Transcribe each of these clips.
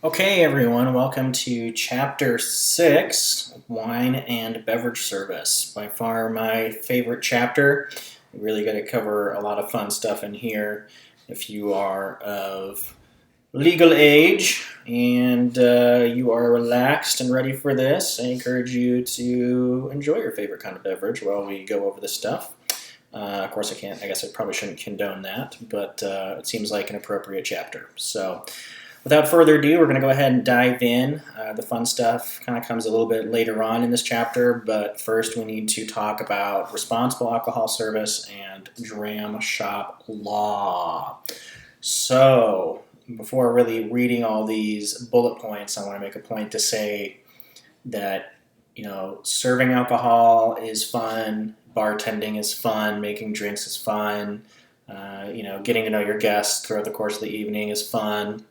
Okay, everyone, welcome to Chapter 6, Wine and Beverage Service. By far my favorite chapter. We really got to cover a lot of fun stuff in here. If you are of legal age and you are relaxed and ready for this, I encourage you to enjoy your favorite kind of beverage while we go over this stuff. Of course, I guess I probably shouldn't condone that, but it seems like an appropriate chapter. So, without further ado, we're going to go ahead and dive in. The fun stuff kind of comes a little bit later on in this chapter, but first we need to talk about responsible alcohol service and dram shop law. So, before really reading all these bullet points, I want to make a point to say that, serving alcohol is fun, bartending is fun, making drinks is fun, getting to know your guests throughout the course of the evening is fun.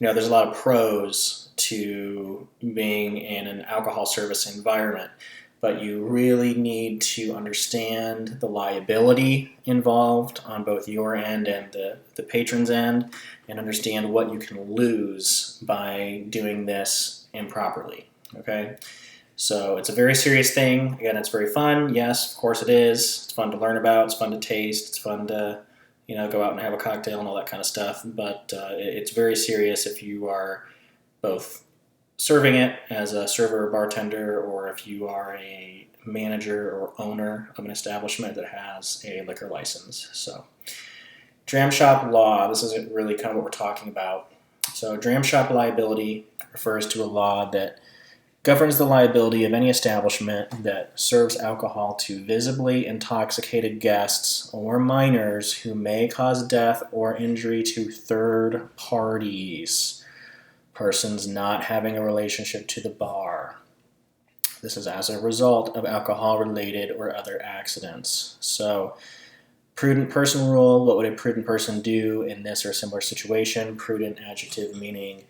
There's a lot of pros to being in an alcohol service environment, but you really need to understand the liability involved on both your end and the patron's end, and understand what you can lose by doing this improperly, okay? So it's a very serious thing. Again, it's very fun. Yes, of course it is. It's fun to learn about. It's fun to taste. It's fun to go out and have a cocktail and all that kind of stuff. But it's very serious if you are both serving it as a server or bartender, or if you are a manager or owner of an establishment that has a liquor license. So, dram shop law, this is really kind of what we're talking about. So, dram shop liability refers to a law that governs the liability of any establishment that serves alcohol to visibly intoxicated guests or minors who may cause death or injury to third parties, persons not having a relationship to the bar. This is as a result of alcohol-related or other accidents. So, prudent person rule, what would a prudent person do in this or similar situation? Prudent adjective meaning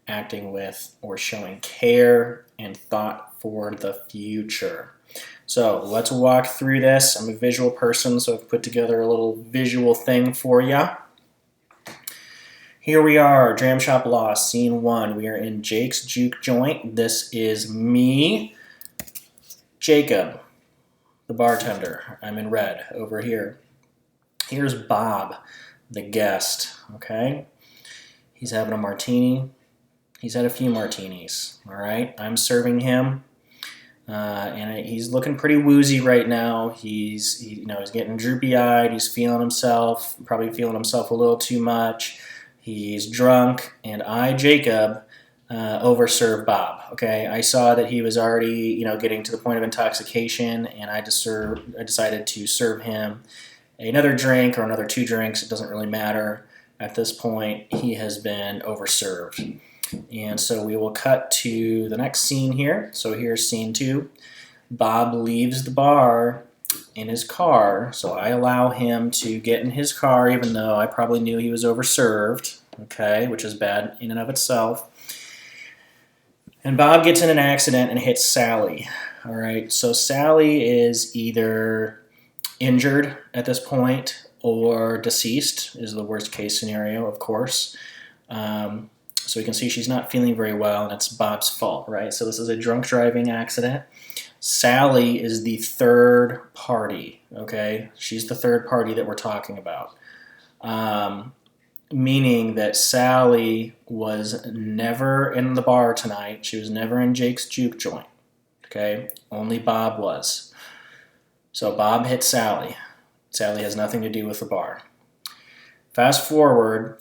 acting with or showing care and thought for the future. So let's walk through this. I'm a visual person, so I've put together a little visual thing for you. Here we are, dram shop law, scene 1. We are in Jake's Juke Joint. This is me, Jacob, the bartender. I'm in red over here. Here's Bob, the guest, okay? He's having a martini. He's had a few martinis, all right? I'm serving him, and he's looking pretty woozy right now. He's getting droopy-eyed. He's feeling himself, probably feeling himself a little too much. He's drunk, and I, Jacob, overserved Bob, okay? I saw that he was already, getting to the point of intoxication, and I decided to serve him another drink or another 2 drinks. It doesn't really matter. At this point, he has been overserved. And so we will cut to the next scene here. So here's scene 2. Bob leaves the bar in his car. So I allow him to get in his car, even though I probably knew he was overserved, okay, which is bad in and of itself. And Bob gets in an accident and hits Sally. All right, so Sally is either injured at this point or deceased, is the worst case scenario, of course. So you can see she's not feeling very well, and it's Bob's fault, right? So this is a drunk driving accident. Sally is the third party, okay? She's the third party that we're talking about. Meaning that Sally was never in the bar tonight. She was never in Jake's Juke Joint, okay? Only Bob was. So Bob hit Sally. Sally has nothing to do with the bar. Fast forward,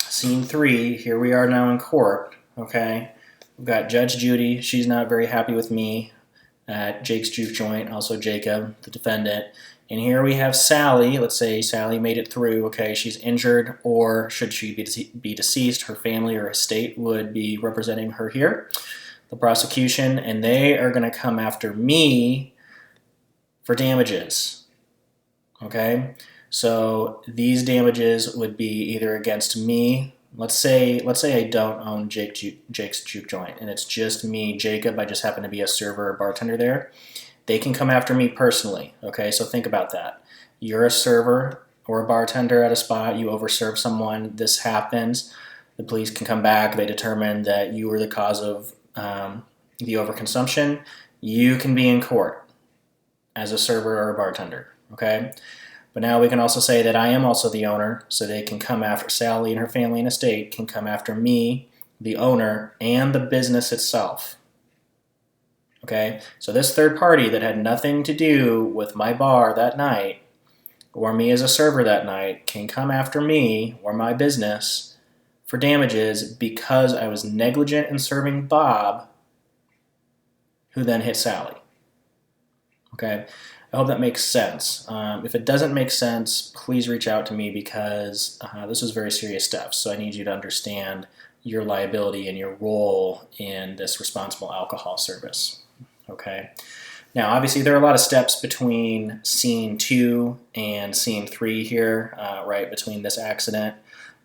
scene 3, here we are now in court, okay? We've got Judge Judy. She's not very happy with me at Jake's Juke Joint, also Jacob, the defendant. And here we have Sally. Let's say Sally made it through, okay? She's injured, or should she be deceased, her family or estate would be representing her here, the prosecution, and they are going to come after me for damages, okay? So these damages would be either against me. Let's say I don't own Jake's Juke Joint, and it's just me, Jacob. I just happen to be a server or bartender there. They can come after me personally, okay? So think about that. You're a server or a bartender at a spot. You overserve someone. This happens. The police can come back. They determine that you were the cause of the overconsumption. You can be in court as a server or a bartender, okay? But now we can also say that I am also the owner, so they can come after Sally and her family and estate can come after me, the owner, and the business itself. Okay, so this third party that had nothing to do with my bar that night or me as a server that night can come after me or my business for damages because I was negligent in serving Bob, who then hit Sally. Okay, I hope that makes sense. If it doesn't make sense, please reach out to me because this is very serious stuff. So I need you to understand your liability and your role in this responsible alcohol service. Okay. Now, obviously, there are a lot of steps between scene 2 and scene 3 here, right? Between this accident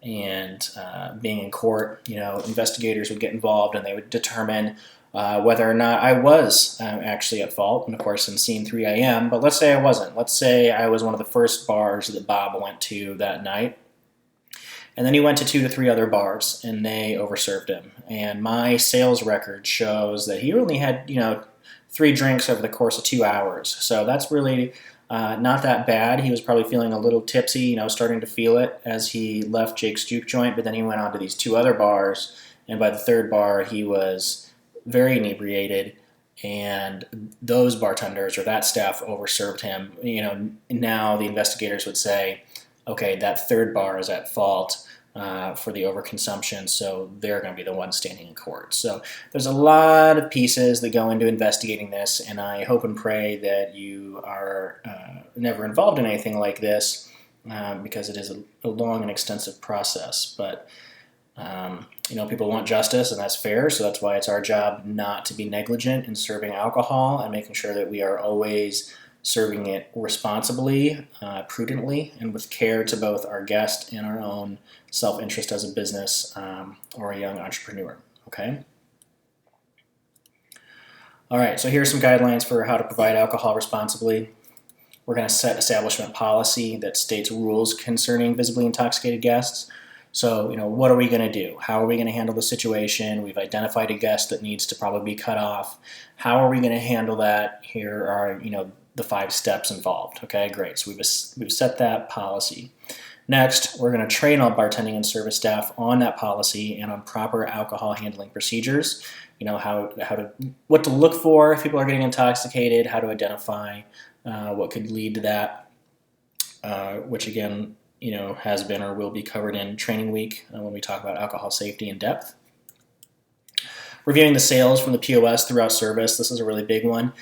and being in court, investigators would get involved and they would determine whether or not I was actually at fault. And of course, in scene 3, I am. But let's say I wasn't. Let's say I was one of the first bars that Bob went to that night. And then he went to 2 to 3 other bars, and they overserved him. And my sales record shows that he only had, 3 drinks over the course of 2 hours. So that's really not that bad. He was probably feeling a little tipsy, starting to feel it as he left Jake's Juke Joint. But then he went on to these 2 other bars, and by the 3rd bar, he was very inebriated. And those bartenders or that staff overserved him. Now the investigators would say, okay, that 3rd bar is at fault for the overconsumption, so they're going to be the ones standing in court. So there's a lot of pieces that go into investigating this, and I hope and pray that you are never involved in anything like this because it is a long and extensive process. But people want justice, and that's fair, so that's why it's our job not to be negligent in serving alcohol and making sure that we are always serving it responsibly, prudently, and with care to both our guest and our own self-interest as a business or a young entrepreneur, okay? All right, so here are some guidelines for how to provide alcohol responsibly. We're going to set establishment policy that states rules concerning visibly intoxicated guests. So, what are we going to do? How are we going to handle the situation? We've identified a guest that needs to probably be cut off. How are we going to handle that? Here are, the 5 steps involved. Okay, great. So we've set that policy. Next, we're going to train all bartending and service staff on that policy and on proper alcohol handling procedures. What to look for if people are getting intoxicated, how to identify what could lead to that, which again, has been or will be covered in training week when we talk about alcohol safety in depth. Reviewing the sales from the POS throughout service. This is a really big one.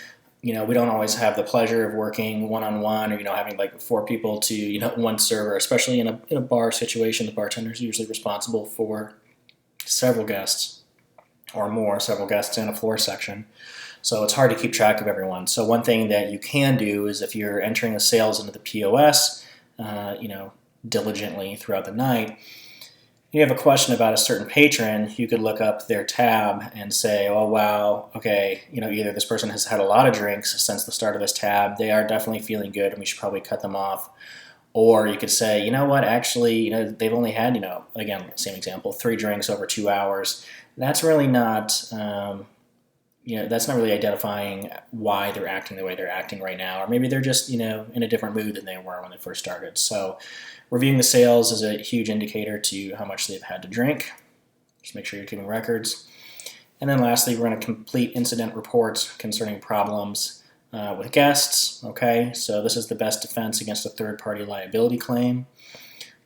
We don't always have the pleasure of working one-on-one or, having like 4 people to, one server, especially in a bar situation. The bartender is usually responsible for several guests or more, several guests in a floor section. So it's hard to keep track of everyone. So one thing that you can do is if you're entering the sales into the POS, diligently throughout the night, you have a question about a certain patron, you could look up their tab and say, oh, wow, okay, either this person has had a lot of drinks since the start of this tab, they are definitely feeling good and we should probably cut them off. Or you could say, what, actually, they've only had, again, same example, 3 drinks over 2 hours. That's really not, that's not really identifying why they're acting the way they're acting right now. Or maybe they're just, in a different mood than they were when they first started. So reviewing the sales is a huge indicator to how much they've had to drink. Just make sure you're keeping records. And then lastly, we're going to complete incident reports concerning problems with guests. Okay, so this is the best defense against a third-party liability claim.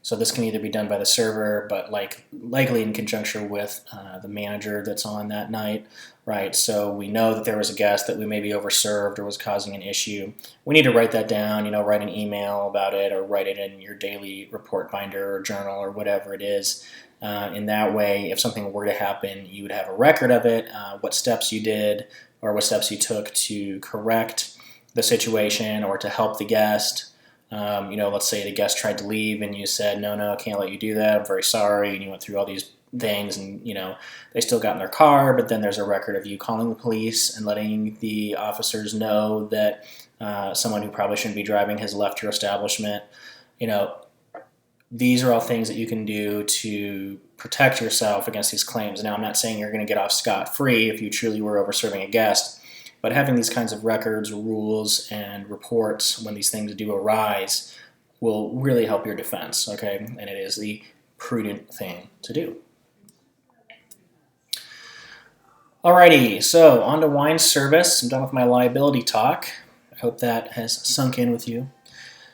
So this can either be done by the server, but likely in conjunction with the manager that's on that night, right? So we know that there was a guest that we maybe overserved or was causing an issue. We need to write that down, write an email about it or write it in your daily report binder or journal or whatever it is. In that way, if something were to happen, you would have a record of it, what steps you did or what steps you took to correct the situation or to help the guest. Let's say the guest tried to leave and you said, no, I can't let you do that. I'm very sorry. And you went through all these things and, they still got in their car, but then there's a record of you calling the police and letting the officers know that someone who probably shouldn't be driving has left your establishment. these are all things that you can do to protect yourself against these claims. Now, I'm not saying you're going to get off scot-free if you truly were over-serving a guest, but having these kinds of records, rules, and reports when these things do arise will really help your defense, okay? And it is the prudent thing to do. Alrighty, so on to wine service. I'm done with my liability talk. I hope that has sunk in with you.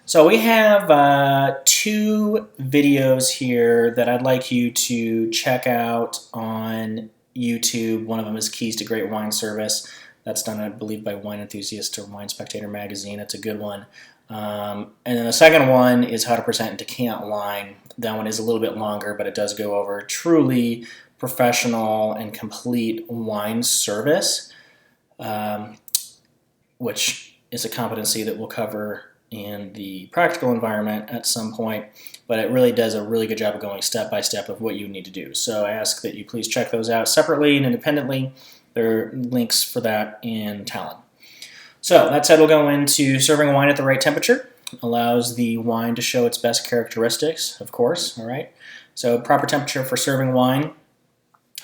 So we have 2 videos here that I'd like you to check out on YouTube. One of them is Keys to Great Wine Service. That's done, I believe, by Wine Enthusiast or Wine Spectator magazine. It's a good one. And then the second one is How to Present and Decant Wine. That one is a little bit longer, but it does go over truly professional and complete wine service, which is a competency that we'll cover in the practical environment at some point, but it really does a really good job of going step by step of what you need to do. So I ask that you please check those out separately and independently. There are links for that in Talon. So that said, we'll go into serving wine at the right temperature. Allows the wine to show its best characteristics, of course, all right? So proper temperature for serving wine,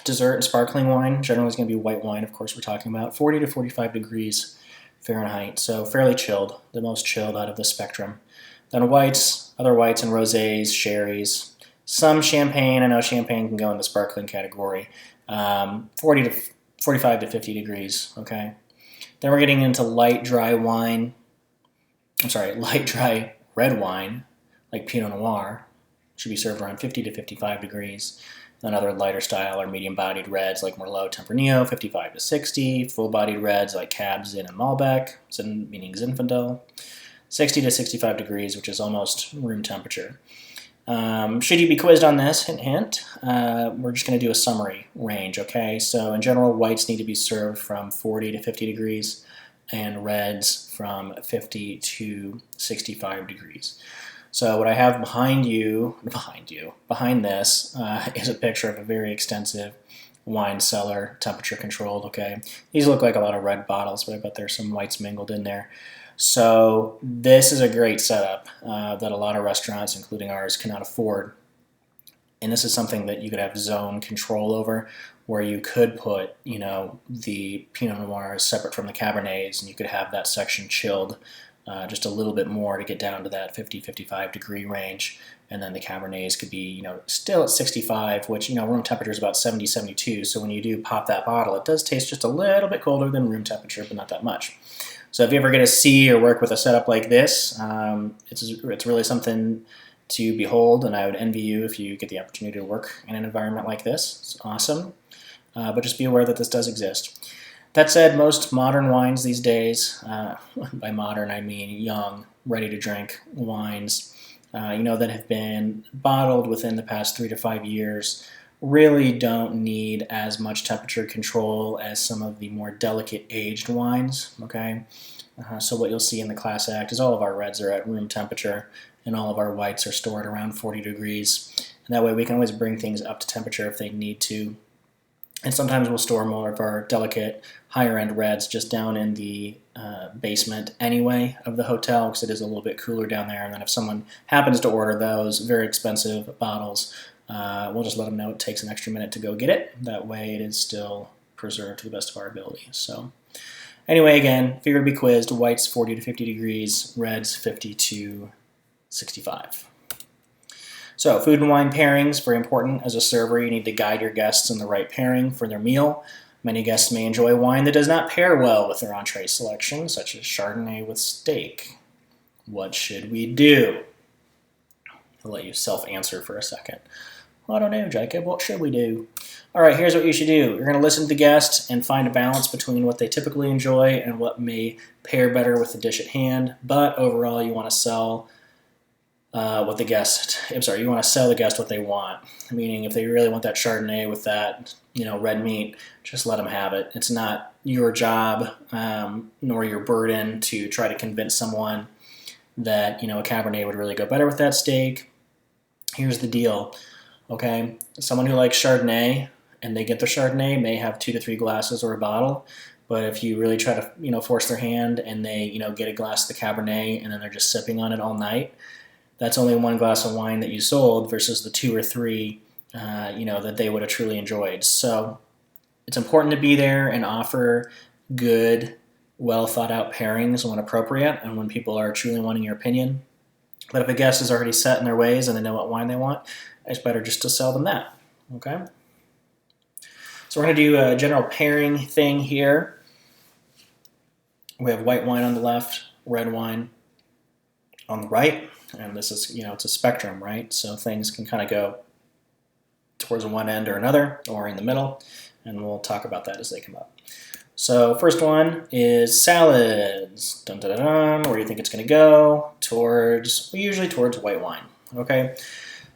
dessert and sparkling wine, generally is going to be white wine, of course, we're talking about, 40 to 45 degrees Fahrenheit, so fairly chilled, the most chilled out of the spectrum. Then whites, other whites and rosés, sherries, some champagne. I know champagne can go in the sparkling category. 45 to 50 degrees, okay? Then we're getting into light, dry red wine, like Pinot Noir. Should be served around 50 to 55 degrees. Then other lighter style or medium-bodied reds like Merlot, Tempranillo, 55 to 60. Full-bodied reds like Cab, Zin, and Malbec, Zin meaning Zinfandel, 60 to 65 degrees, which is almost room temperature. Should you be quizzed on this, hint, hint, we're just going to do a summary range, okay? So in general, whites need to be served from 40 to 50 degrees, and reds from 50 to 65 degrees. So what I have behind this is a picture of a very extensive wine cellar, temperature controlled, okay? These look like a lot of red bottles, but I bet there's some whites mingled in there. So this is a great setup that a lot of restaurants, including ours, cannot afford. And this is something that you could have zone control over, where you could put, the Pinot Noirs separate from the Cabernets, and you could have that section chilled just a little bit more to get down to that 50-55 degree range. And then the Cabernets could be, still at 65, which, room temperature is about 70-72. So when you do pop that bottle, it does taste just a little bit colder than room temperature, but not that much. So if you ever get to see or work with a setup like this, it's really something to behold, and I would envy you if you get the opportunity to work in an environment like this. It's awesome, but just be aware that this does exist. That said, most modern wines these days, by modern I mean young, ready-to-drink wines, that have been bottled within the past 3 to 5 years, really don't need as much temperature control as some of the more delicate aged wines, okay? So what you'll see in the Class Act is all of our reds are at room temperature, and all of our whites are stored around 40 degrees. And that way we can always bring things up to temperature if they need to. And sometimes we'll store more of our delicate, higher-end reds just down in the basement anyway of the hotel, because it is a little bit cooler down there. And then if someone happens to order those very expensive bottles, we'll just let them know it takes an extra minute to go get it. That way it is still preserved to the best of our ability. So anyway, again, if you're going to be quizzed, whites 40 to 50 degrees, reds 50 to 65. So food and wine pairings, very important. As a server, you need to guide your guests in the right pairing for their meal. Many guests may enjoy wine that does not pair well with their entree selection, such as Chardonnay with steak. What should we do? I'll let you self-answer for a second. Well, I don't know, Jacob. What should we do? All right, here's what you should do. You're going to listen to the guest and find a balance between what they typically enjoy and what may pair better with the dish at hand. But overall, you want to sell you want to sell the guest what they want. Meaning, if they really want that Chardonnay with that, red meat, just let them have it. It's not your job nor your burden to try to convince someone that, a Cabernet would really go better with that steak. Here's the deal, okay? Someone who likes Chardonnay and they get their Chardonnay may have 2 to 3 glasses or a bottle. But if you really try to, force their hand and they, get a glass of the Cabernet and then they're just sipping on it all night, that's only one glass of wine that you sold versus the 2 or 3, that they would have truly enjoyed. So it's important to be there and offer good, well thought out pairings when appropriate and when people are truly wanting your opinion. But if a guest is already set in their ways and they know what wine they want, it's better just to sell them that. Okay? So we're going to do a general pairing thing here. We have white wine on the left, red wine on the right, and this is, it's a spectrum, right? So things can kind of go towards one end or another, or in the middle, and we'll talk about that as they come up. So first one is salads. Dun, dun, dun, dun. Where do you think it's going to go? Usually towards white wine. Okay,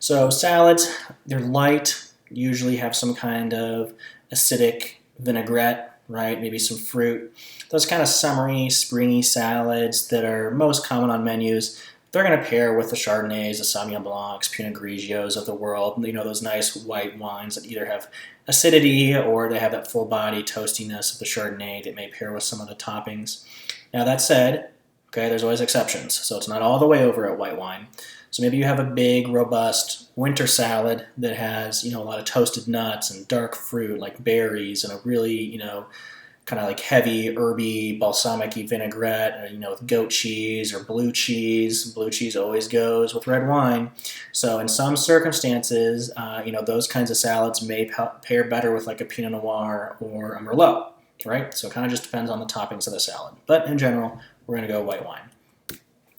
so salads, they're light, usually have some kind of acidic vinaigrette, right? Maybe some fruit. Those kind of summery, springy salads that are most common on menus, they're going to pair with the Chardonnays, the Sauvignon Blancs, Pinot Grigios of the world. Those nice white wines that either have acidity or they have that full body toastiness of the Chardonnay that may pair with some of the toppings. Now that said, okay, there's always exceptions. So it's not all the way over at white wine. So maybe you have a big, robust winter salad that has, a lot of toasted nuts and dark fruit like berries and a really, kind of like heavy, herby, balsamic-y vinaigrette, with goat cheese or blue cheese. Blue cheese always goes with red wine. So in some circumstances, those kinds of salads may pair better with like a Pinot Noir or a Merlot, right? So it kind of just depends on the toppings of the salad. But in general, we're going to go white wine.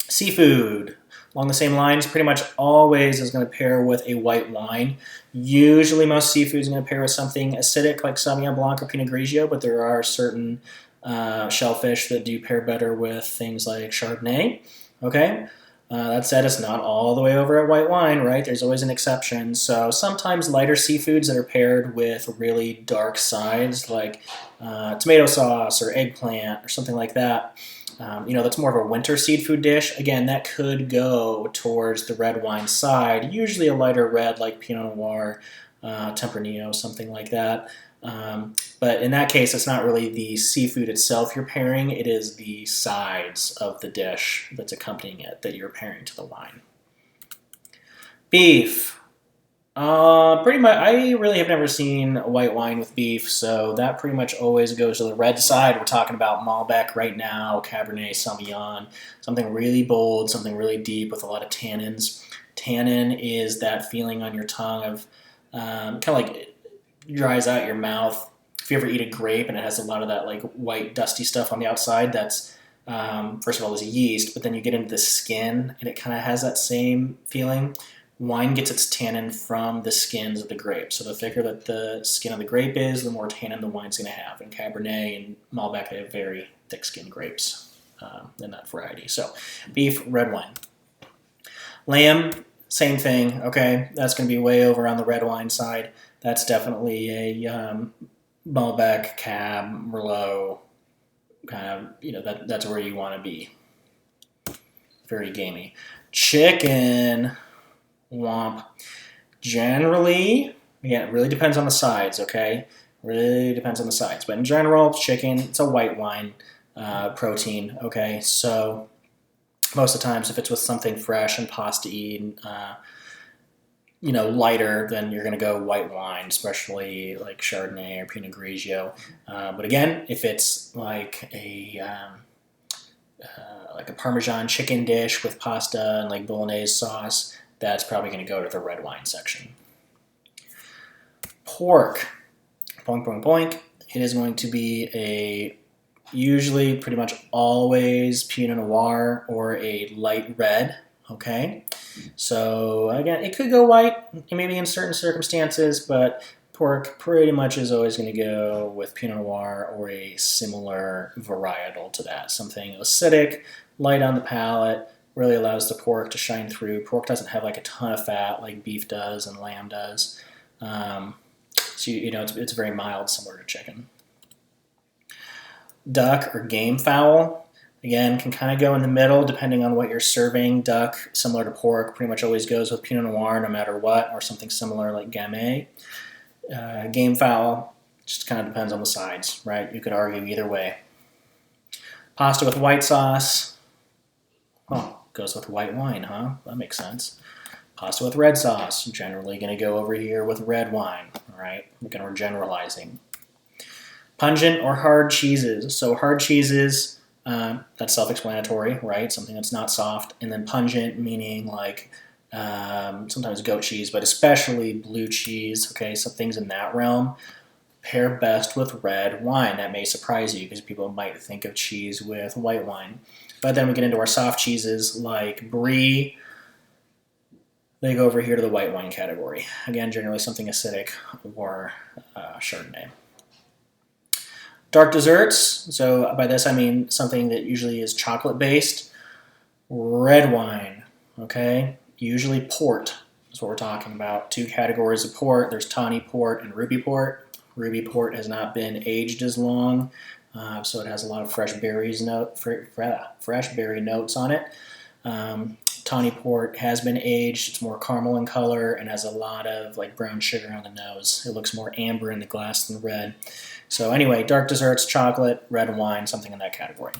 Seafood. Along the same lines, pretty much always is going to pair with a white wine. Usually most seafood is going to pair with something acidic like Sauvignon Blanc or Pinot Grigio, but there are certain shellfish that do pair better with things like Chardonnay. Okay, that said, it's not all the way over at white wine, right? There's always an exception. So sometimes lighter seafoods that are paired with really dark sides like tomato sauce or eggplant or something like that, that's more of a winter seafood dish. Again, that could go towards the red wine side, usually a lighter red like Pinot Noir, Tempranillo, something like that. But in that case, it's not really the seafood itself you're pairing, it is the sides of the dish that's accompanying it that you're pairing to the wine. Beef. Pretty much, I really have never seen a white wine with beef, so that pretty much always goes to the red side. We're talking about Malbec right now, Cabernet Sauvignon, something really bold, something really deep with a lot of tannins. Tannin is that feeling on your tongue of kind of like it dries out your mouth. If you ever eat a grape and it has a lot of that like white dusty stuff on the outside, that's first of all, there's yeast, but then you get into the skin and it kind of has that same feeling. Wine gets its tannin from the skins of the grape. So the thicker that the skin of the grape is, the more tannin the wine's going to have. And Cabernet and Malbec, they have very thick-skinned grapes in that variety. So beef, red wine. Lamb, same thing, okay? That's going to be way over on the red wine side. That's definitely a Malbec, Cab, Merlot, kind of, that's where you want to be. Very gamey. Chicken. Womp. Generally, again, it really depends on the sides, okay? Really depends on the sides. But in general, chicken, it's a white wine protein, okay? So most of the times, if it's with something fresh and pasta-y, lighter, then you're going to go white wine, especially like Chardonnay or Pinot Grigio. But again, if it's like a Parmesan chicken dish with pasta and like Bolognese sauce, that's probably going to go to the red wine section. Pork. Boink, boink, boink. It is going to be usually pretty much always Pinot Noir or a light red, okay? So again, it could go white, maybe in certain circumstances, but pork pretty much is always going to go with Pinot Noir or a similar varietal to that. Something acidic, light on the palate, really allows the pork to shine through. Pork doesn't have like a ton of fat like beef does and lamb does. So it's very mild, similar to chicken. Duck or game fowl, again, can kind of go in the middle depending on what you're serving. Duck, similar to pork, pretty much always goes with Pinot Noir no matter what, or something similar like Gamay. Game fowl, just kind of depends on the sides, right? You could argue either way. Pasta with white sauce. Oh, goes with white wine, huh? That makes sense. Pasta with red sauce, generally going to go over here with red wine, all right? Again, we're generalizing. Pungent or hard cheeses. So hard cheeses, that's self-explanatory, right? Something that's not soft. And then pungent, meaning like sometimes goat cheese, but especially blue cheese, okay? So things in that realm pair best with red wine. That may surprise you because people might think of cheese with white wine. But then we get into our soft cheeses like brie. They go over here to the white wine category. Again, generally something acidic or Chardonnay. Dark desserts, so by this I mean something that usually is chocolate-based. Red wine, okay? Usually port is what we're talking about. Two categories of port. There's tawny port and ruby port. Ruby port has not been aged as long, so it has a lot of fresh berry notes on it. Tawny port has been aged. It's more caramel in color and has a lot of like brown sugar on the nose. It looks more amber in the glass than red. So anyway, dark desserts, chocolate, red wine, something in that category.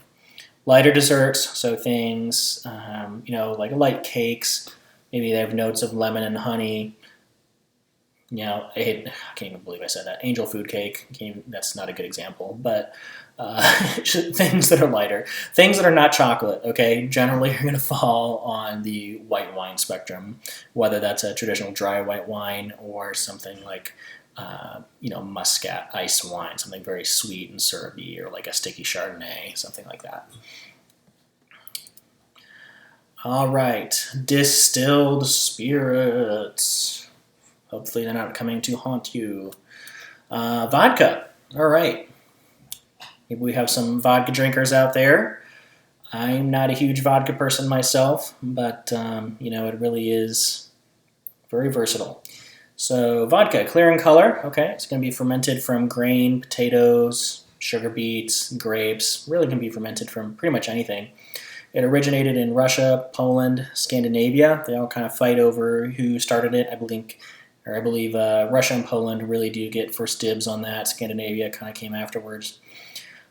Lighter desserts, so things, like light cakes. Maybe they have notes of lemon and honey. I can't even believe I said that. Angel food cake, that's not a good example, but things that are lighter. Things that are not chocolate, okay, generally are going to fall on the white wine spectrum, whether that's a traditional dry white wine or something like, Muscat ice wine, something very sweet and syrupy, or like a sticky Chardonnay, something like that. All right, distilled spirits. Hopefully they're not coming to haunt you. Vodka. All right. Maybe we have some vodka drinkers out there. I'm not a huge vodka person myself, but, it really is very versatile. So vodka, clear in color. Okay, it's going to be fermented from grain, potatoes, sugar beets, grapes. Really can be fermented from pretty much anything. It originated in Russia, Poland, Scandinavia. They all kind of fight over who started it. I believe Russia and Poland really do get first dibs on that. Scandinavia kind of came afterwards.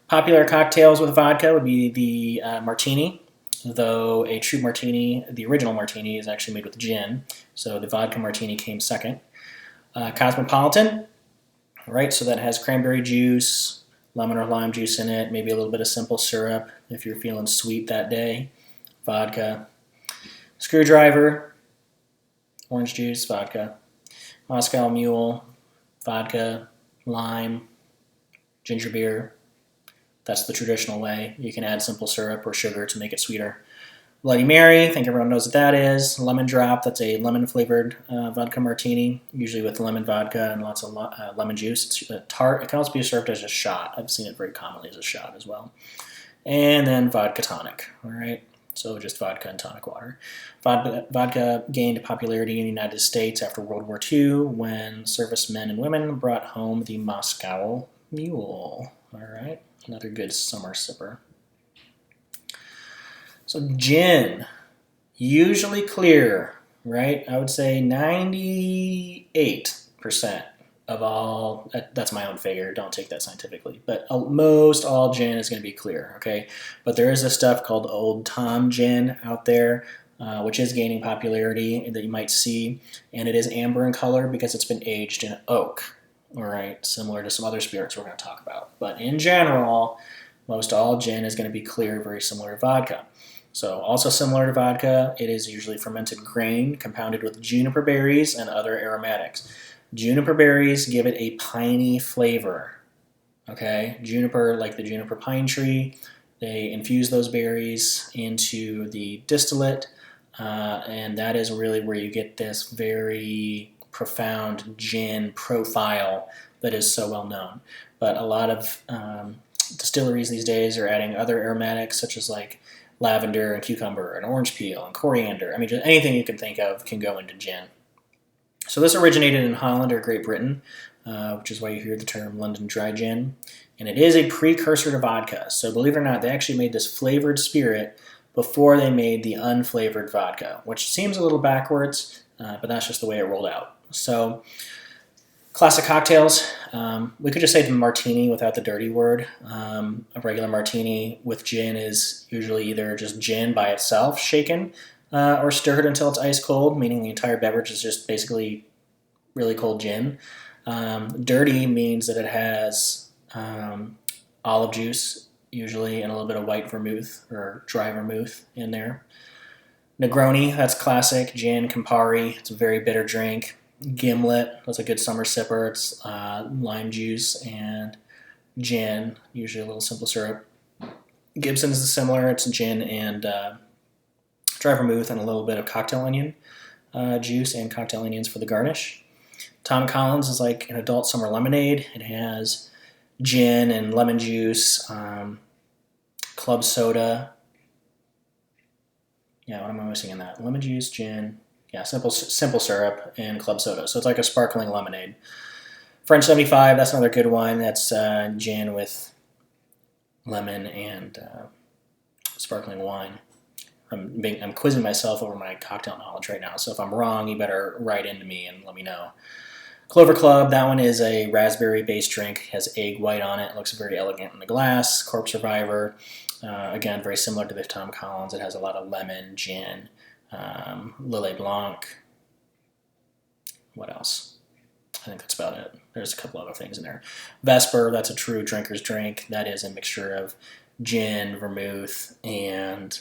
Popular cocktails with vodka would be the martini, though a true martini, the original martini, is actually made with gin. So the vodka martini came second. Cosmopolitan, right? So that has cranberry juice, lemon or lime juice in it, maybe a little bit of simple syrup if you're feeling sweet that day. Vodka. Screwdriver, orange juice, vodka. Moscow Mule, vodka, lime, ginger beer. That's the traditional way. You can add simple syrup or sugar to make it sweeter. Bloody Mary, I think everyone knows what that is. Lemon Drop, that's a lemon-flavored vodka martini, usually with lemon vodka and lots of lemon juice. It's tart. It can also be served as a shot. I've seen it very commonly as a shot as well. And then vodka tonic, all right? So just vodka and tonic water. Vodka gained popularity in the United States after World War II when servicemen and women brought home the Moscow Mule, all right? Another good summer sipper. So gin, usually clear, right? I would say 98% of all, that's my own figure, don't take that scientifically, but most all gin is going to be clear, okay? But there is a stuff called Old Tom gin out there, which is gaining popularity that you might see, and it is amber in color because it's been aged in oak, all right? Similar to some other spirits we're going to talk about. But in general, most all gin is going to be clear, very similar to vodka. So also similar to vodka, it is usually fermented grain compounded with juniper berries and other aromatics. Juniper berries give it a piney flavor, okay? Juniper, like the juniper pine tree, they infuse those berries into the distillate, and that is really where you get this very profound gin profile that is so well known. But a lot of distilleries these days are adding other aromatics such as like lavender and cucumber and orange peel and coriander. I mean, just anything you can think of can go into gin. So this originated in Holland or Great Britain, which is why you hear the term London dry gin. And it is a precursor to vodka. So believe it or not, they actually made this flavored spirit before they made the unflavored vodka, which seems a little backwards, but that's just the way it rolled out. So classic cocktails, We could just say the martini without the dirty word. A regular martini with gin is usually either just gin by itself, shaken, or stirred until it's ice cold, meaning the entire beverage is just basically really cold gin. Dirty means that it has olive juice, usually, and a little bit of white vermouth or dry vermouth in there. Negroni, that's classic. Gin, Campari, it's a very bitter drink. Gimlet, that's a good summer sipper. It's lime juice and gin, usually a little simple syrup. Gibson's is similar. It's gin and dry vermouth and a little bit of cocktail onion juice and cocktail onions for the garnish. Tom Collins is like an adult summer lemonade. It has gin and lemon juice, club soda. Yeah, what am I missing in that? Lemon juice, gin, simple syrup, and club soda. So it's like a sparkling lemonade. French 75, that's another good one. That's gin with lemon and sparkling wine. I'm quizzing myself over my cocktail knowledge right now, so if I'm wrong, you better write into me and let me know. Clover Club, that one is a raspberry-based drink. It has egg white on it. It looks very elegant in the glass. Corpse Survivor, again, very similar to the Tom Collins. It has a lot of lemon, gin, Lillet Blanc. What else? I think that's about it. There's a couple other things in there. Vesper, that's a true drinker's drink. That is a mixture of gin, vermouth, and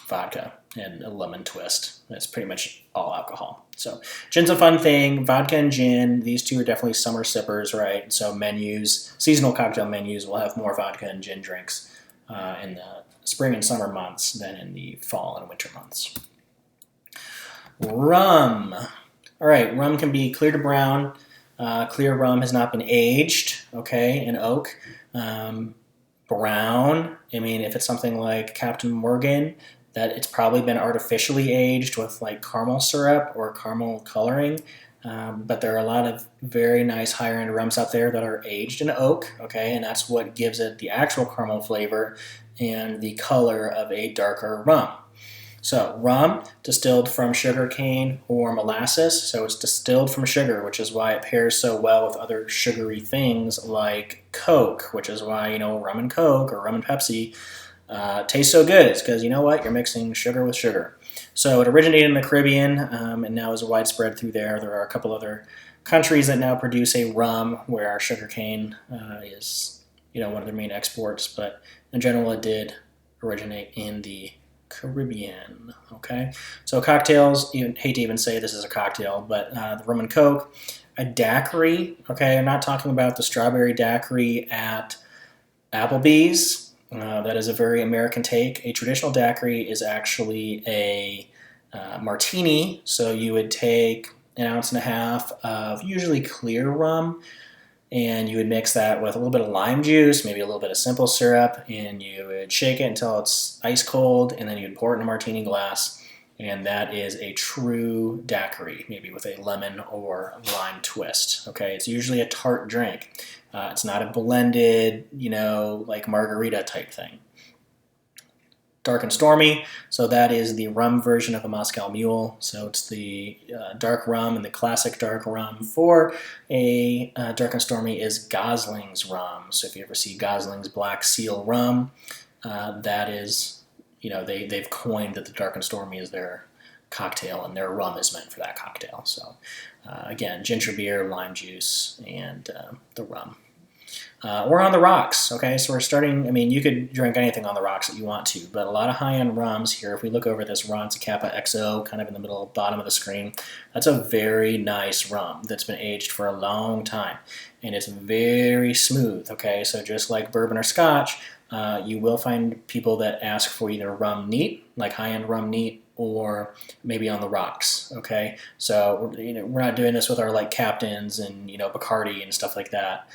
vodka and a lemon twist. That's pretty much all alcohol. So gin's a fun thing. Vodka and gin, these two are definitely summer sippers, right? So menus, seasonal cocktail menus will have more vodka and gin drinks in the spring and summer months than in the fall and winter months. Rum. All right, rum can be clear to brown. Clear rum has not been aged, okay, in oak. Brown, I mean, if it's something like Captain Morgan, that it's probably been artificially aged with like caramel syrup or caramel coloring. But there are a lot of very nice higher end rums out there that are aged in oak, okay, and that's what gives it the actual caramel flavor and the color of a darker rum. So rum, distilled from sugar cane or molasses, so it's distilled from sugar, which is why it pairs so well with other sugary things like Coke, which is why, rum and Coke or rum and Pepsi tastes so good. It's because, you know what, you're mixing sugar with sugar. So it originated in the Caribbean and now is widespread through there. There are a couple other countries that now produce a rum where our sugar cane is, one of their main exports, but in general it did originate in the Caribbean, okay? So cocktails, you hate to even say this is a cocktail, but the rum and Coke, a daiquiri, okay? I'm not talking about the strawberry daiquiri at Applebee's. That is a very American take. A traditional daiquiri is actually a martini, so you would take an ounce and a half of usually clear rum, and you would mix that with a little bit of lime juice, maybe a little bit of simple syrup, and you would shake it until it's ice cold, and then you'd pour it in a martini glass, and that is a true daiquiri, maybe with a lemon or lime twist. Okay, it's usually a tart drink. It's not a blended, like margarita type thing. Dark and Stormy, so that is the rum version of a Moscow Mule. So it's the dark rum, and the classic dark rum for a Dark and Stormy is Gosling's rum. So if you ever see Gosling's Black Seal rum, that is, they've coined that the Dark and Stormy is their cocktail, and their rum is meant for that cocktail. So again, ginger beer, lime juice, and the rum. We're on the rocks, okay? So we're starting, you could drink anything on the rocks that you want to, but a lot of high-end rums here. If we look over this Ron Zacapa XO, kind of in the middle, bottom of the screen, that's a very nice rum that's been aged for a long time, and it's very smooth, okay? So just like bourbon or scotch, you will find people that ask for either rum neat, like high-end rum neat, or maybe on the rocks, okay? So we're not doing this with our like Captains and Bacardi and stuff like that.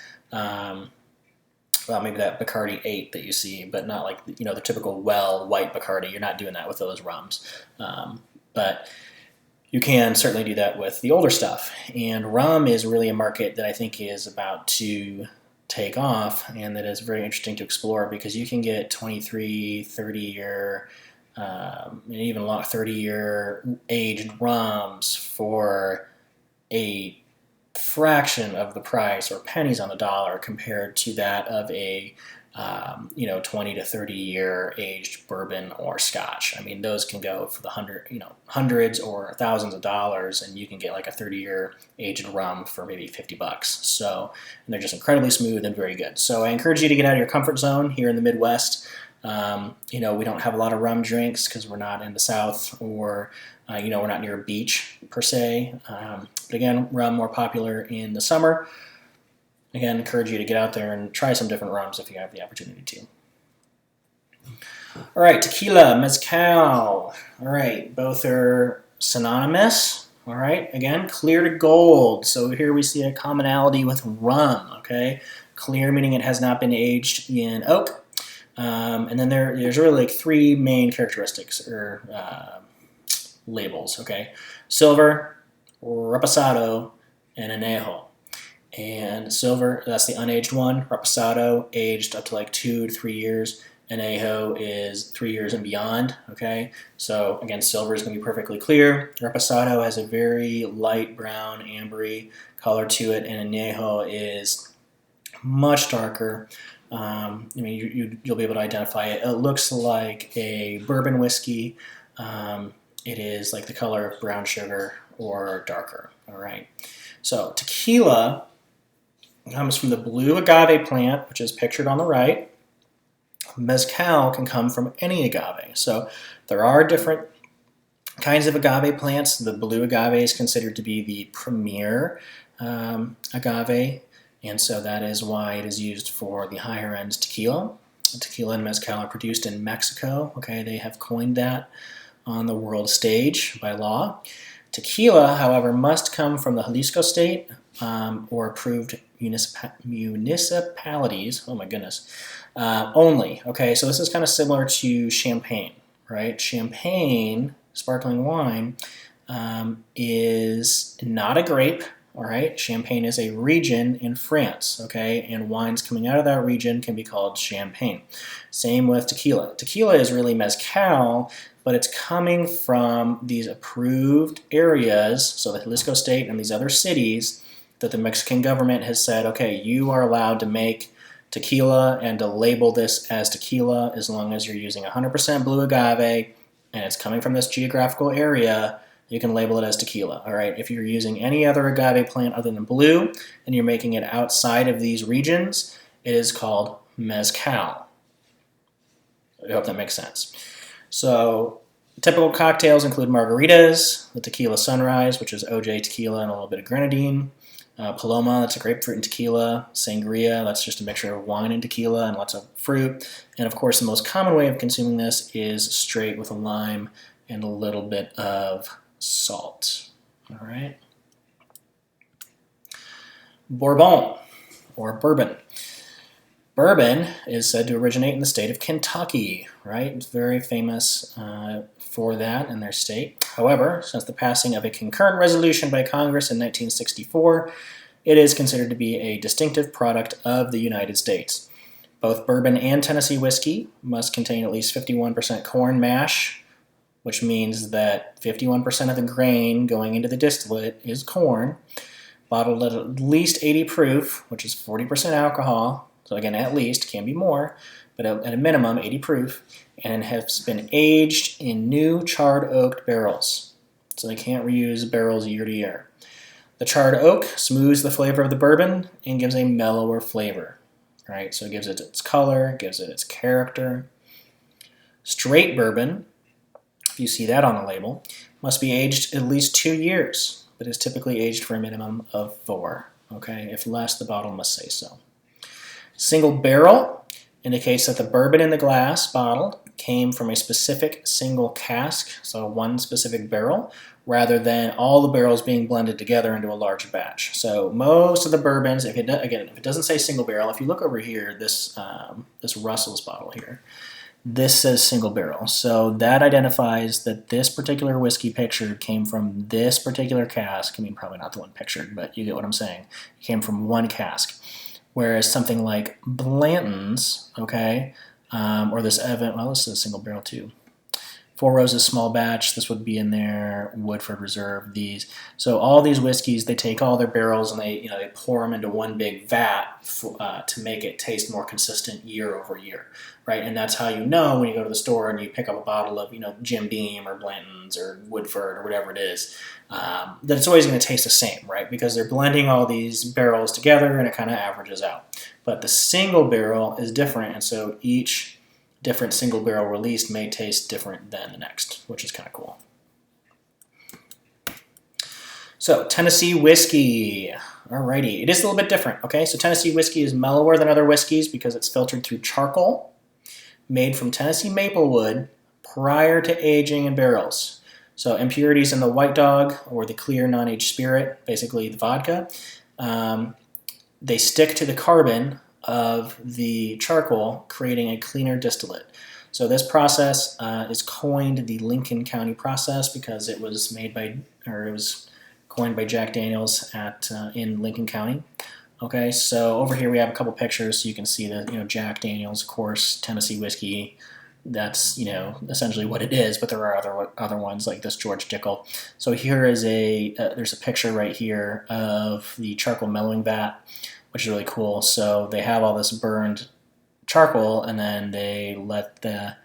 Well, maybe that Bacardi 8 that you see, but not like the typical white Bacardi. You're not doing that with those rums, but you can certainly do that with the older stuff. And rum is really a market that I think is about to take off, and that is very interesting to explore, because you can get 23, 30-year, and even 30-year aged rums for a fraction of the price or pennies on the dollar compared to that of a 20 to 30 year aged bourbon or scotch. I mean, those can go for the hundreds or thousands of dollars, and you can get like a 30-year aged rum for maybe $50. So, and they're just incredibly smooth and very good. So I encourage you to get out of your comfort zone here in the Midwest. We don't have a lot of rum drinks because we're not in the South, or we're not near a beach per se. But again, rum more popular in the summer. Again, encourage you to get out there and try some different rums if you have the opportunity to. All right, tequila, mezcal. All right, both are synonymous. All right, again, clear to gold. So here we see a commonality with rum, okay? Clear meaning it has not been aged in oak. And then there's really like three main characteristics or labels, okay? Silver, reposado, and añejo. And silver, that's the unaged one. Reposado, aged up to like 2 to 3 years. Añejo is 3 years and beyond, okay? So again, silver is going to be perfectly clear. Reposado has a very light brown, ambery color to it, and Añejo is much darker. You'll be able to identify it. It looks like a bourbon whiskey. It is like the color of brown sugar or darker, all right? So tequila comes from the blue agave plant, which is pictured on the right. Mezcal can come from any agave. So there are different kinds of agave plants. The blue agave is considered to be the premier agave, and so that is why it is used for the higher end tequila. Tequila and mezcal are produced in Mexico. Okay, they have coined that on the world stage by law. Tequila, however, must come from the Jalisco state or approved municipalities. Oh my goodness. Only. Okay, so this is kind of similar to champagne, right? Champagne, sparkling wine, is not a grape. All right, Champagne is a region in France, okay, and wines coming out of that region can be called champagne. Same with tequila. Tequila is really mezcal, but it's coming from these approved areas, so the Jalisco state and these other cities that the Mexican government has said, okay, you are allowed to make tequila and to label this as tequila as long as you're using 100% blue agave and it's coming from this geographical area. You can label it as tequila, all right? If you're using any other agave plant other than blue and you're making it outside of these regions, it is called mezcal. I hope that makes sense. So typical cocktails include margaritas, the tequila sunrise, which is OJ tequila and a little bit of grenadine. Paloma, that's a grapefruit and tequila. Sangria, that's just a mixture of wine and tequila and lots of fruit. And of course, the most common way of consuming this is straight with a lime and a little bit of salt. All right. Bourbon, or bourbon. Bourbon is said to originate in the state of Kentucky, right? It's very famous for that in their state. However, since the passing of a concurrent resolution by Congress in 1964, it is considered to be a distinctive product of the United States. Both bourbon and Tennessee whiskey must contain at least 51% corn mash, which means that 51% of the grain going into the distillate is corn, bottled at least 80 proof, which is 40% alcohol. So again, at least, can be more, but at a minimum, 80 proof, and has been aged in new charred oak barrels. So they can't reuse barrels year to year. The charred oak smooths the flavor of the bourbon and gives a mellower flavor, right? So it gives it its color, gives it its character. Straight bourbon, if you see that on the label, must be aged at least 2 years, but is typically aged for a minimum of 4. Okay, if less, the bottle must say so. Single barrel indicates that the bourbon in the glass bottled came from a specific single cask, so one specific barrel, rather than all the barrels being blended together into a large batch. So most of the bourbons, if it doesn't say single barrel, if you look over here, this Russell's bottle here, this says single barrel. So that identifies that this particular whiskey pictured came from this particular cask. I mean, probably not the one pictured, but you get what I'm saying. It came from one cask. Whereas something like Blanton's, okay, or this Evan, well, this is a single barrel too. Four Roses small batch, this would be in there. Woodford Reserve, these. So all these whiskeys, they take all their barrels and they pour them into one big vat to make it taste more consistent year over year, right? And that's how you know when you go to the store and you pick up a bottle of Jim Beam or Blanton's or Woodford or whatever it is, that it's always going to taste the same, right? Because they're blending all these barrels together and it kind of averages out. But the single barrel is different, and so each different single barrel released may taste different than the next, which is kind of cool. So Tennessee whiskey, alrighty, it is a little bit different, okay? So Tennessee whiskey is mellower than other whiskeys because it's filtered through charcoal, made from Tennessee maple wood prior to aging in barrels. So impurities in the White Dog or the clear non-aged spirit, basically the vodka, they stick to the carbon of the charcoal, creating a cleaner distillate. So this process is coined the Lincoln County process because it was coined by Jack Daniels in Lincoln County. Okay, so over here we have a couple pictures so you can see that Jack Daniels, of course, Tennessee whiskey. That's essentially what it is, but there are other ones like this George Dickel. So here is there's a picture right here of the charcoal mellowing vat, which is really cool. So they have all this burned charcoal, and then they let that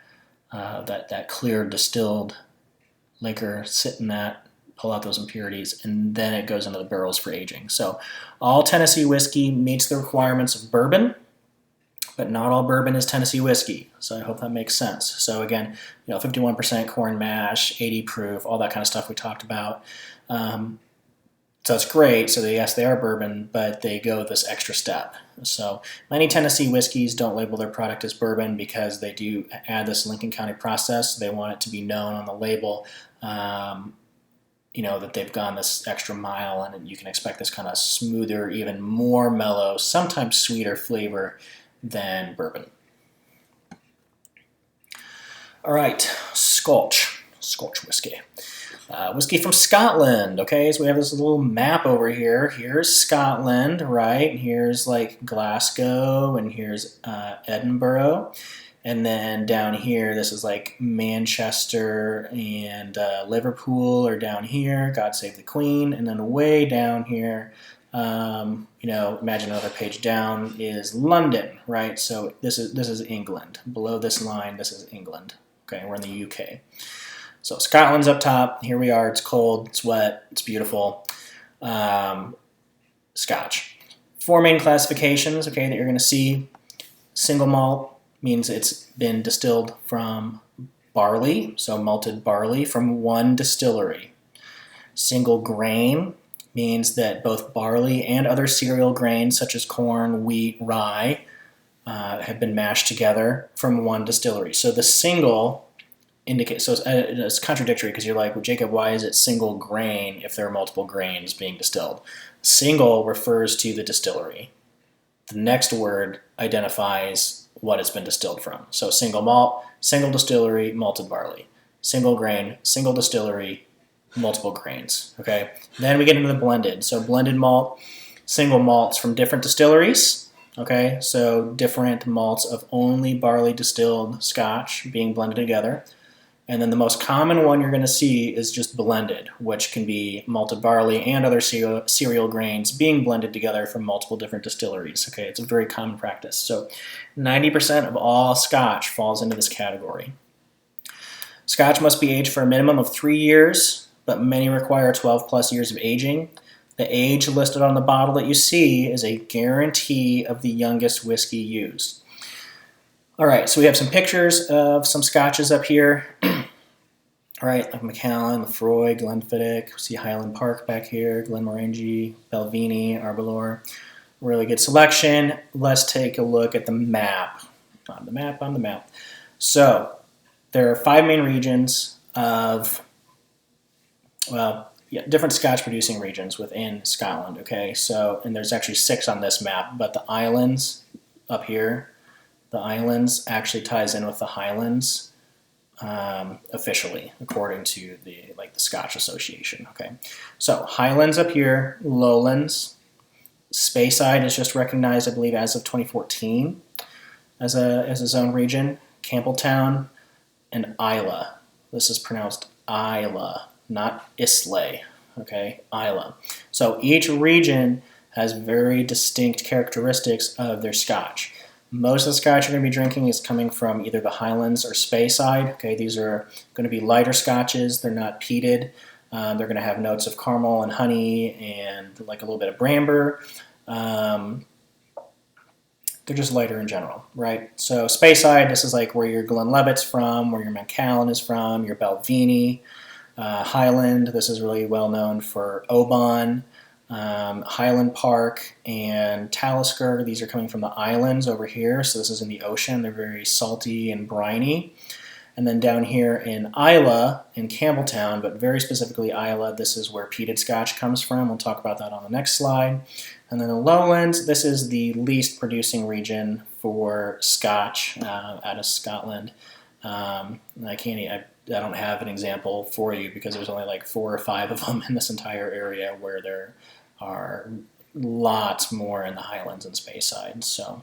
clear distilled liquor sit in that, pull out those impurities, and then it goes into the barrels for aging. So all Tennessee whiskey meets the requirements of bourbon, but not all bourbon is Tennessee whiskey. So I hope that makes sense. So again, 51% corn mash, 80 proof, all that kind of stuff we talked about. So that's great. So yes, they are bourbon, but they go this extra step. So many Tennessee whiskeys don't label their product as bourbon because they do add this Lincoln County process. They want it to be known on the label, that they've gone this extra mile, and you can expect this kind of smoother, even more mellow, sometimes sweeter flavor than bourbon. All right, Scotch whiskey. Whiskey from Scotland, okay? So we have this little map over here. Here's Scotland, right? Here's like Glasgow, and here's Edinburgh. And then down here, this is like Manchester and Liverpool are down here. God Save the Queen. And then way down here, imagine another page down is London, right? So this is England. Below this line, this is England. Okay, we're in the UK. So Scotland's up top. Here we are. It's cold. It's wet. It's beautiful. Scotch. Four main classifications, okay, that you're going to see. Single malt means it's been distilled from barley, so malted barley from one distillery. Single grain means that both barley and other cereal grains such as corn, wheat, rye have been mashed together from one distillery. So the single indicates, so it's contradictory because you're like, well, Jacob, why is it single grain if there are multiple grains being distilled? Single refers to the distillery. The next word identifies what it's been distilled from. So single malt, single distillery, malted barley. Single grain, single distillery, multiple grains. Okay. Then we get into the blended. So blended malt, single malts from different distilleries. Okay. So different malts of only barley distilled Scotch being blended together. And then the most common one you're going to see is just blended, which can be malted barley and other cereal grains being blended together from multiple different distilleries. Okay, it's a very common practice. So 90% of all Scotch falls into this category. Scotch must be aged for a minimum of 3 years, but many require 12 plus years of aging. The age listed on the bottle that you see is a guarantee of the youngest whiskey used. All right, so we have some pictures of some Scotches up here. All right, like Macallan, Lefroy, Glenfiddich. We see Highland Park back here, Glenmorangie, Belvini, Arbelor. Really good selection. Let's take a look at the map. On the map. So there are 5 main regions of, different Scotch producing regions within Scotland, okay? So, and there's actually 6 on this map, but the islands up here, the islands actually ties in with the Highlands officially, according to the Scotch Association. Okay, so Highlands up here, Lowlands, Speyside is just recognized, I believe, as of 2014 as a zone region, Campbelltown, and Islay. This is pronounced Islay, not Islay. Okay, Islay. So each region has very distinct characteristics of their Scotch. Most of the Scotch you're going to be drinking is coming from either the Highlands or Speyside. Okay, these are going to be lighter Scotches. They're not peated. They're going to have notes of caramel and honey and like a little bit of bramber. They're just lighter in general, right? So Speyside, this is like where your Glenlivet's from, where your Macallan is from, your Balvenie. Highland, this is really well known for Oban. Highland Park and Talisker, these are coming from the islands over here, so this is in the ocean. They're very salty and briny. And then down here in Islay, in Campbelltown, but very specifically Islay, this is where peated Scotch comes from. We'll talk about that on the next slide. And then the lowlands, this is the least producing region for Scotch out of Scotland. I don't have an example for you because there's only like 4 or 5 of them in this entire area, where there are lots more in the Highlands and Speyside. So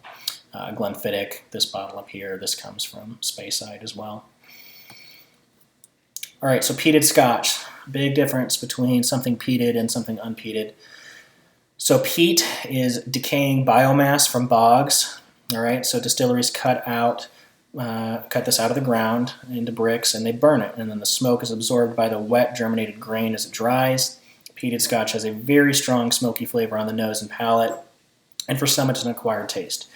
Glenfiddich, this bottle up here, this comes from Speyside as well. All right, so peated Scotch. Big difference between something peated and something unpeated. So peat is decaying biomass from bogs. All right, so distilleries cut this out of the ground into bricks, and they burn it, and then the smoke is absorbed by the wet germinated grain as it dries. Peated Scotch has a very strong smoky flavor on the nose and palate, and for some it's an acquired taste.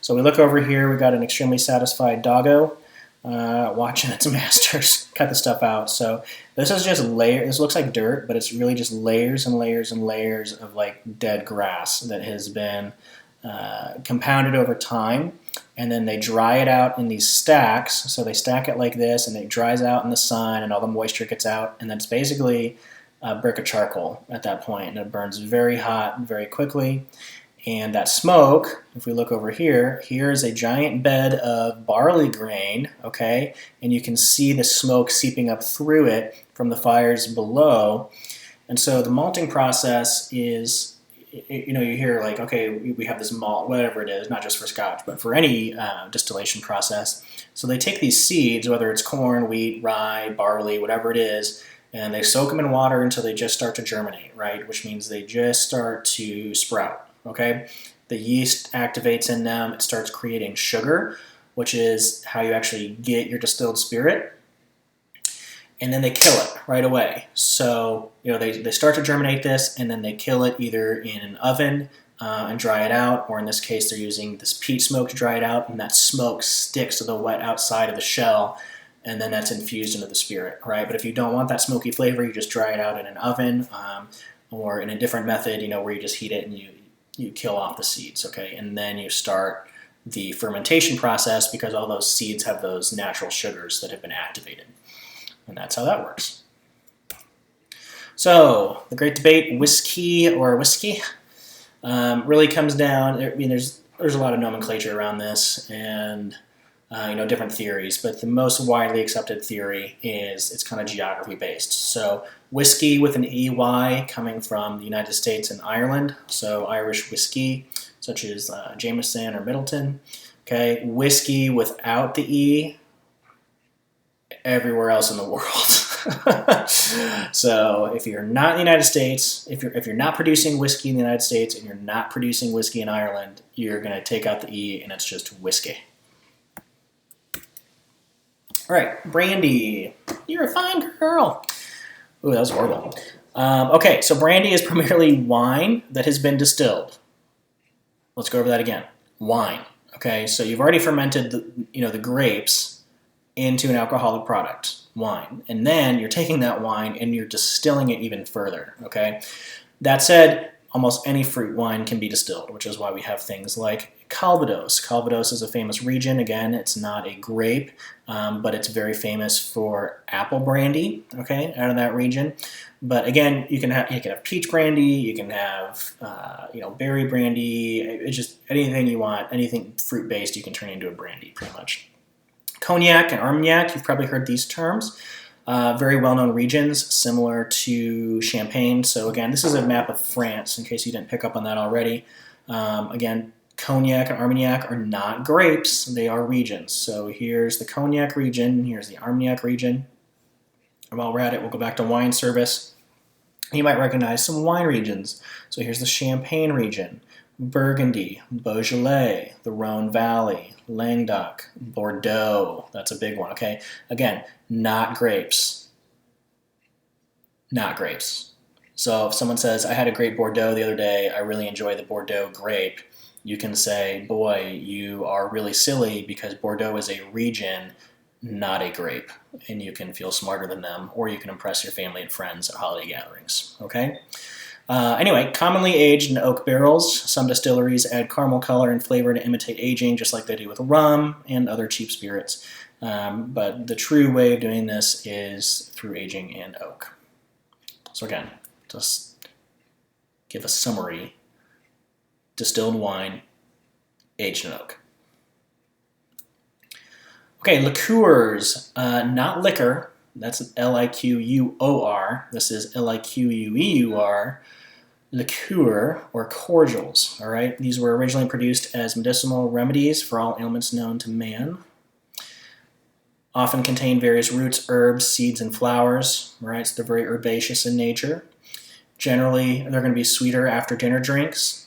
So we look over here, we got an extremely satisfied doggo watching its masters cut the stuff out. So this is just this looks like dirt, but it's really just layers and layers and layers of like dead grass that has been compounded over time. And then they dry it out in these stacks. So they stack it like this, and it dries out in the sun, and all the moisture gets out. And then it's basically a brick of charcoal at that point, and it burns very hot very quickly. And that smoke, if we look over here, here's a giant bed of barley grain, okay? And you can see the smoke seeping up through it from the fires below. And so the malting process is, you hear like, okay, we have this malt, whatever it is, not just for Scotch, but for any distillation process. So they take these seeds, whether it's corn, wheat, rye, barley, whatever it is, and they soak them in water until they just start to germinate, right? Which means they just start to sprout. Okay, the yeast activates in them. It starts creating sugar, which is how you actually get your distilled spirit. And then they kill it right away. So, they start to germinate this, and then they kill it either in an oven and dry it out, or in this case, they're using this peat smoke to dry it out, and that smoke sticks to the wet outside of the shell, and then that's infused into the spirit, right? But if you don't want that smoky flavor, you just dry it out in an oven or in a different method, where you just heat it and you kill off the seeds, okay? And then you start the fermentation process, because all those seeds have those natural sugars that have been activated. And that's how that works. So, the great debate, whiskey or whiskey, really comes down, there's a lot of nomenclature around this, and different theories, but the most widely accepted theory is it's kind of geography based. So whiskey with an EY coming from the United States and Ireland, so Irish whiskey, such as Jameson or Middleton. Okay, whiskey without the E, everywhere else in the world. So if you're not in the United States, if you're not producing whiskey in the United States and you're not producing whiskey in Ireland, you're going to take out the E and it's just whiskey. All right, brandy. You're a fine girl. Ooh, that was horrible. Okay, so brandy is primarily wine that has been distilled. Let's go over that again. Wine. Okay, so you've already fermented the grapes into an alcoholic product, wine, and then you're taking that wine and you're distilling it even further. Okay, that said, almost any fruit wine can be distilled, which is why we have things like Calvados. Calvados is a famous region. Again, it's not a grape, but it's very famous for apple brandy, okay, out of that region. But again, you can have peach brandy, you can have berry brandy. It's just anything you want, anything fruit-based, you can turn into a brandy, pretty much. Cognac and Armagnac, you've probably heard these terms. Very well-known regions, similar to Champagne. So again, this is a map of France, in case you didn't pick up on that already. Again, Cognac and Armagnac are not grapes, they are regions. So here's the Cognac region, here's the Armagnac region. While we're at it, we'll go back to wine service. You might recognize some wine regions. So here's the Champagne region, Burgundy, Beaujolais, the Rhone Valley, Languedoc, Bordeaux. That's a big one, okay? Again, not grapes. Not grapes. So if someone says, I had a great Bordeaux the other day, I really enjoy the Bordeaux grape, you can say, boy, you are really silly because Bordeaux is a region, not a grape. And you can feel smarter than them, or you can impress your family and friends at holiday gatherings, okay? Anyway, commonly aged in oak barrels. Some distilleries add caramel color and flavor to imitate aging, just like they do with rum and other cheap spirits. But the true way of doing this is through aging in oak. So again, just give a summary. Distilled wine, aged in oak. Okay, liqueurs, not liquor. That's L-I-Q-U-O-R. This is L-I-Q-U-E-U-R. Liqueur, or cordials, all right? These were originally produced as medicinal remedies for all ailments known to man. Often contain various roots, herbs, seeds, and flowers, right? So they're very herbaceous in nature. Generally, they're going to be sweeter after dinner drinks.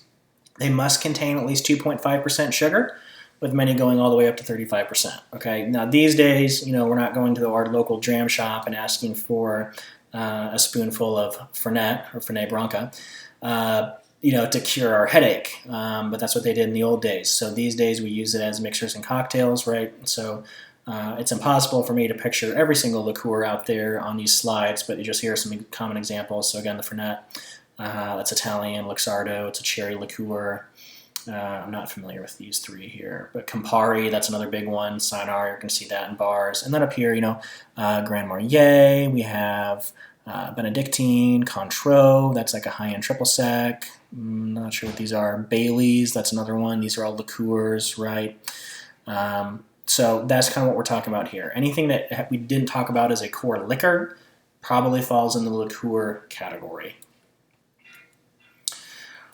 They must contain at least 2.5% sugar, with many going all the way up to 35%. Okay, now these days, we're not going to our local dram shop and asking for a spoonful of Fernet or Fernet Branca, to cure our headache. But that's what they did in the old days. So these days we use it as mixers and cocktails, right? So it's impossible for me to picture every single liqueur out there on these slides, but you just hear some common examples. So again, the Fernet. That's Italian, Luxardo, it's a cherry liqueur. I'm not familiar with these three here, but Campari, that's another big one. Cynar, you can see that in bars. And then up here, Grand Marnier, we have Benedictine, Cointreau, that's like a high-end triple sec. Not sure what these are. Bailey's, that's another one. These are all liqueurs, right? So that's kind of what we're talking about here. Anything that we didn't talk about as a core liquor probably falls in the liqueur category.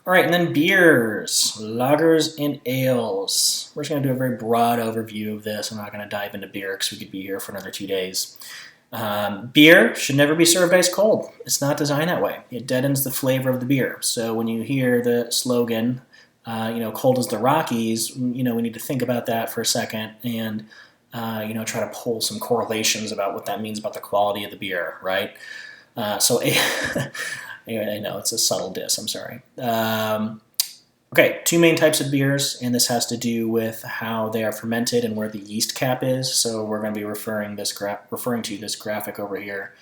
All right, and then beers, lagers, and ales. We're just going to do a very broad overview of this. I'm not going to dive into beer because we could be here for another 2 days. Beer should never be served ice cold. It's not designed that way. It deadens the flavor of the beer. So when you hear the slogan, cold as the Rockies, we need to think about that for a second and, try to pull some correlations about what that means about the quality of the beer, right? I know, it's a subtle diss, I'm sorry. Okay, 2 main types of beers, and this has to do with how they are fermented and where the yeast cap is. So we're going to be referring to this graphic over here.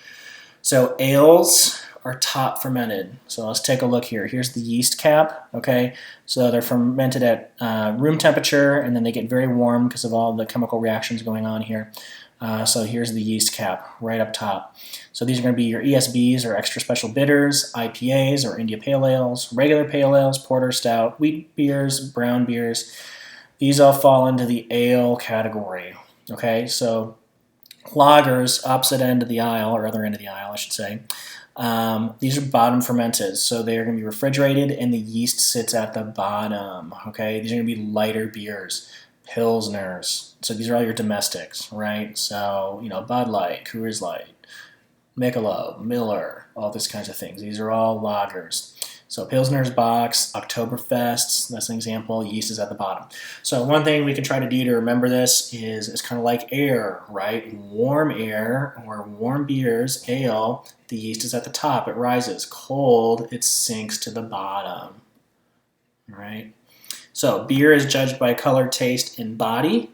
So ales are top fermented. So let's take a look here. Here's the yeast cap, okay? So they're fermented at room temperature, and then they get very warm because of all the chemical reactions going on here. So here's the yeast cap right up top. So these are going to be your ESBs or extra special bitters, IPAs or India Pale Ales, regular Pale Ales, Porter, Stout, wheat beers, brown beers. These all fall into the ale category. Okay, so lagers, opposite end of the aisle, or other end of the aisle, I should say. These are bottom fermented, so they are going to be refrigerated and the yeast sits at the bottom. Okay, these are going to be lighter beers. Pilsners. So these are all your domestics, right? So, Bud Light, Coors Light, Michelob, Miller, all these kinds of things. These are all lagers. So Pilsner's box, Oktoberfests, that's an example. Yeast is at the bottom. So one thing we can try to do to remember this is it's kind of like air, right? Warm air or warm beers, ale, the yeast is at the top. It rises. Cold, it sinks to the bottom, right? So beer is judged by color, taste, and body.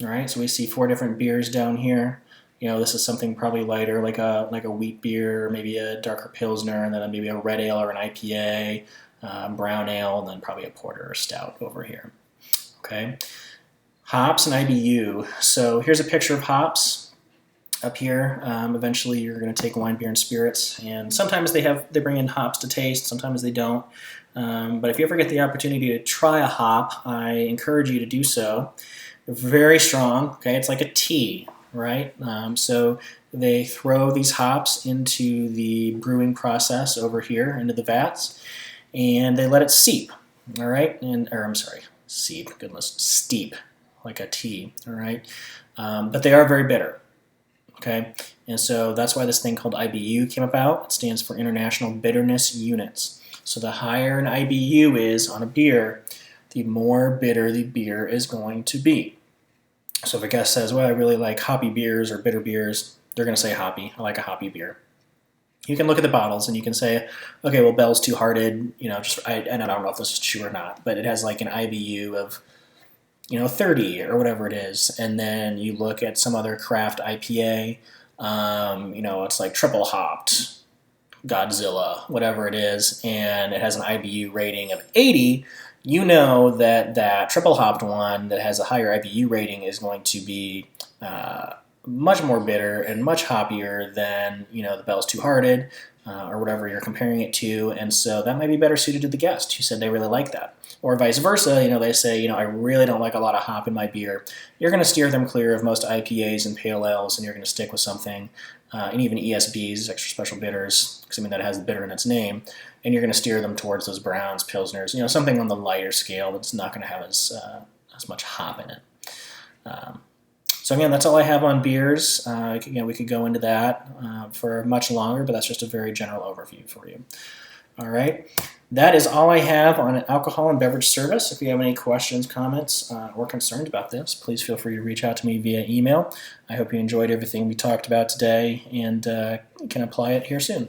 All right, so we see 4 different beers down here. This is something probably lighter, like a wheat beer, maybe a darker Pilsner, and then maybe a red ale or an IPA, brown ale, and then probably a porter or stout over here. Okay, hops and IBU. So here's a picture of hops up here. Eventually, you're going to take wine, beer, and spirits, and sometimes they bring in hops to taste. Sometimes they don't. But if you ever get the opportunity to try a hop, I encourage you to do so. They're very strong. Okay, it's like a tea, right? So they throw these hops into the brewing process over here, into the vats, and they let it seep. All right, steep, like a tea. All right, but they are very bitter. Okay, and so that's why this thing called IBU came about. It stands for International Bitterness Units. So the higher an IBU is on a beer, the more bitter the beer is going to be. So if a guest says, well, I really like hoppy beers or bitter beers, they're going to say hoppy. I like a hoppy beer. You can look at the bottles and you can say, okay, well, Bell's Two Hearted, and I don't know if this is true or not, but it has like an IBU of 30 or whatever it is. And then you look at some other craft IPA, it's like triple hopped, Godzilla, whatever it is, and it has an IBU rating of 80. You know that triple hopped one that has a higher IBU rating is going to be much more bitter and much hoppier than the Bell's Two Hearted or whatever you're comparing it to, and so that might be better suited to the guest who said they really like that. Or vice versa, they say, I really don't like a lot of hop in my beer. You're going to steer them clear of most IPAs and pale ales, and you're going to stick with something, and even ESBs, extra special bitters, because that has bitter in its name, and you're going to steer them towards those browns, pilsners, something on the lighter scale that's not going to have as much hop in it. So again, that's all I have on beers. We could go into that for much longer, but that's just a very general overview for you. All right, that is all I have on alcohol and beverage service. If you have any questions, comments, or concerns about this, please feel free to reach out to me via email. I hope you enjoyed everything we talked about today and can apply it here soon.